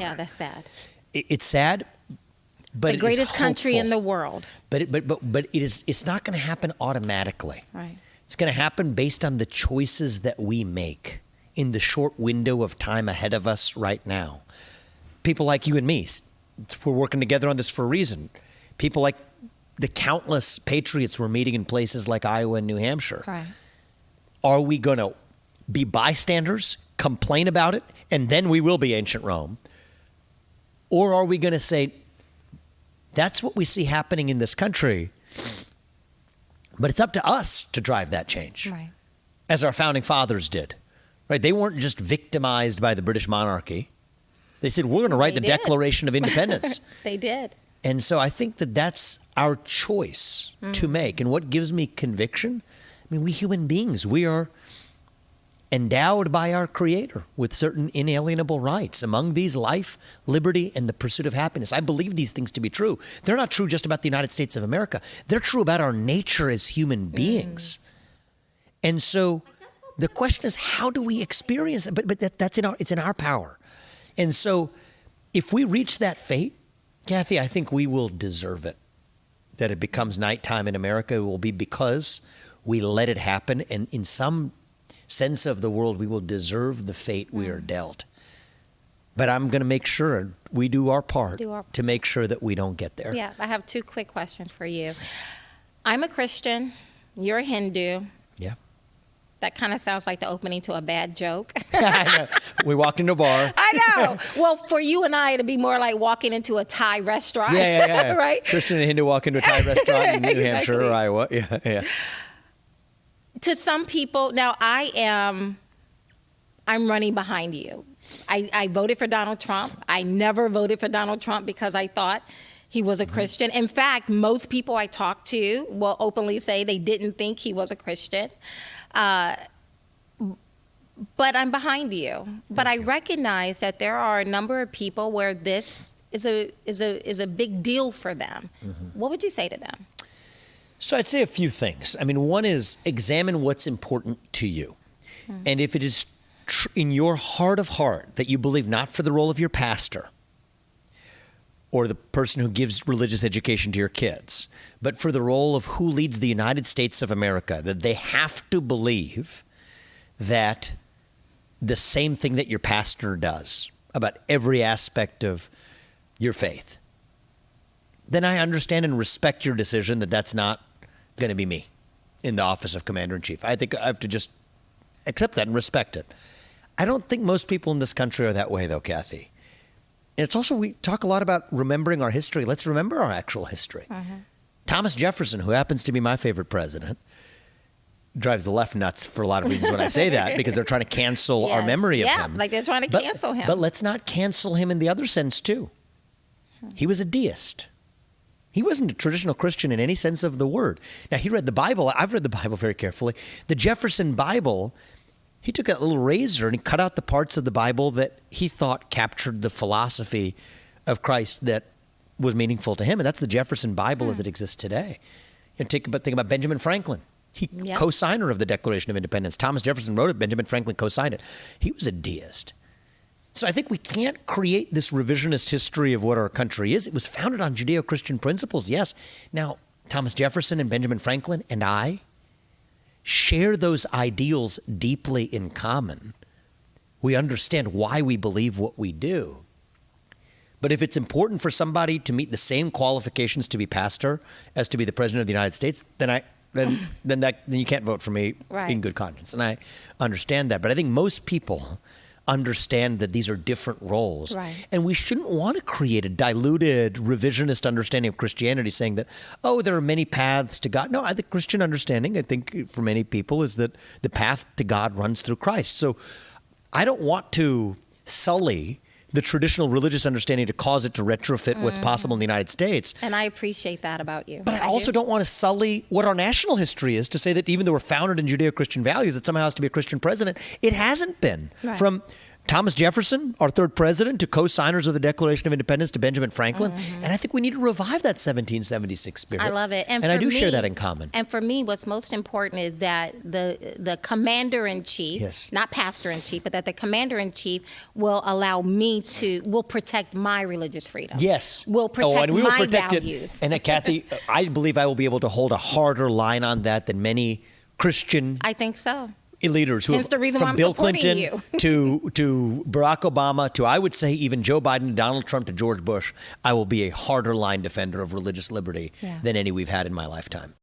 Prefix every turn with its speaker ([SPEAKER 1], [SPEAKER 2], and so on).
[SPEAKER 1] Yeah, that's sad.
[SPEAKER 2] It's sad, but
[SPEAKER 1] the greatest country in the world.
[SPEAKER 2] But it's not going to happen automatically.
[SPEAKER 1] Right.
[SPEAKER 2] It's going to happen based on the choices that we make in the short window of time ahead of us right now. People like you and me, we're working together on this for a reason. People like the countless patriots we're meeting in places like Iowa and New Hampshire.
[SPEAKER 1] Right.
[SPEAKER 2] Are we going to be bystanders, complain about it, and then we will be ancient Rome? Or are we going to say, that's what we see happening in this country, but it's up to us to drive that change,
[SPEAKER 1] Right.
[SPEAKER 2] as our founding fathers did. Right? They weren't just victimized by the British monarchy. They said, we're going to write the Declaration of Independence.
[SPEAKER 1] They did.
[SPEAKER 2] And so I think that that's our choice to make. And what gives me conviction? I mean, we human beings, we are endowed by our Creator with certain inalienable rights. Among these, life, liberty, and the pursuit of happiness. I believe these things to be true. They're not true just about the United States of America. They're true about our nature as human beings. And so the question is, how do we experience it? But it's in our power. And so if we reach that fate, Kathy, I think we will deserve it. That it becomes nighttime in America, it will be because we let it happen. And in some sense of the world, we will deserve the fate we are dealt. But I'm going to make sure we do our part to make sure that we don't get there.
[SPEAKER 1] Yeah, I have two quick questions for you. I'm a Christian. You're a Hindu.
[SPEAKER 2] Yeah.
[SPEAKER 1] That kind of sounds like the opening to a bad joke.
[SPEAKER 2] I know. We walked into a bar.
[SPEAKER 1] I know. Well, for you and I, it'd be more like walking into a Thai restaurant.
[SPEAKER 2] Yeah.
[SPEAKER 1] Right?
[SPEAKER 2] Christian and Hindu walk into a Thai restaurant in New Hampshire or Iowa. Yeah.
[SPEAKER 1] To some people, now I'm running behind you. I voted for Donald Trump. I never voted for Donald Trump because I thought he was a Christian. In fact, most people I talk to will openly say they didn't think he was a Christian. But I'm behind you. But I recognize that there are a number of people where this is a big deal for them. What would you say to them?
[SPEAKER 2] So I'd say a few things. I mean, one is examine what's important to you. And if it is in your heart of heart that you believe not for the role of your pastor or the person who gives religious education to your kids, but for the role of who leads the United States of America, that they have to believe that the same thing that your pastor does about every aspect of your faith, then I understand and respect your decision that that's not going to be me in the office of Commander-in-Chief. I think I have to just accept that and respect it. I don't think most people in this country are that way, though, Kathy. And it's also, we talk a lot about remembering our history. Let's remember our actual history. Thomas Jefferson, who happens to be my favorite president, drives the left nuts for a lot of reasons when I say that, because they're trying to cancel our memory of him.
[SPEAKER 1] Yeah, like they're trying to cancel him.
[SPEAKER 2] But let's not cancel him in the other sense, too. He was a deist. He wasn't a traditional Christian in any sense of the word. Now, he read the Bible. I've read the Bible very carefully. The Jefferson Bible, he took a little razor and he cut out the parts of the Bible that he thought captured the philosophy of Christ that was meaningful to him. And that's the Jefferson Bible as it exists today. And think about Benjamin Franklin. He co-signer of the Declaration of Independence. Thomas Jefferson wrote it. Benjamin Franklin co-signed it. He was a deist. So I think we can't create this revisionist history of what our country is. It was founded on Judeo-Christian principles, yes. Now, Thomas Jefferson and Benjamin Franklin and I share those ideals deeply in common. We understand why we believe what we do. But if it's important for somebody to meet the same qualifications to be pastor as to be the president of the United States, then you can't vote for me in good conscience. And I understand that. But I think most people understand that these are different roles. And we shouldn't want to create a diluted, revisionist understanding of Christianity saying that, oh, there are many paths to God. No, I think Christian understanding, I think for many people, is that the path to God runs through Christ. So I don't want to sully the traditional religious understanding to cause it to retrofit what's possible in the United States.
[SPEAKER 1] And I appreciate that about you.
[SPEAKER 2] But I also don't want to sully what our national history is to say that even though we're founded in Judeo-Christian values, that somehow has to be a Christian president. It hasn't been. From Thomas Jefferson, our third president, to co-signers of the Declaration of Independence, to Benjamin Franklin. And I think we need to revive that 1776 spirit.
[SPEAKER 1] I love it.
[SPEAKER 2] And
[SPEAKER 1] for
[SPEAKER 2] I do share
[SPEAKER 1] me-
[SPEAKER 2] that in common.
[SPEAKER 1] And for me, what's most important is that the commander-in-chief,
[SPEAKER 2] Yes.
[SPEAKER 1] not pastor-in-chief, but that the commander-in-chief will allow me will protect my religious freedom.
[SPEAKER 2] Yes.
[SPEAKER 1] Will protect
[SPEAKER 2] and we will
[SPEAKER 1] my
[SPEAKER 2] protect
[SPEAKER 1] values.
[SPEAKER 2] it. And Kathy, I believe I will be able to hold a harder line on that than many Christian
[SPEAKER 1] I think so.
[SPEAKER 2] leaders who
[SPEAKER 1] Hence
[SPEAKER 2] have,
[SPEAKER 1] the reason why
[SPEAKER 2] from
[SPEAKER 1] I'm
[SPEAKER 2] Bill
[SPEAKER 1] supporting
[SPEAKER 2] Clinton
[SPEAKER 1] you.
[SPEAKER 2] to Barack Obama to, I would say, even Joe Biden, to Donald Trump, to George Bush, I will be a harder line defender of religious liberty
[SPEAKER 1] Yeah.
[SPEAKER 2] than any we've had in my lifetime.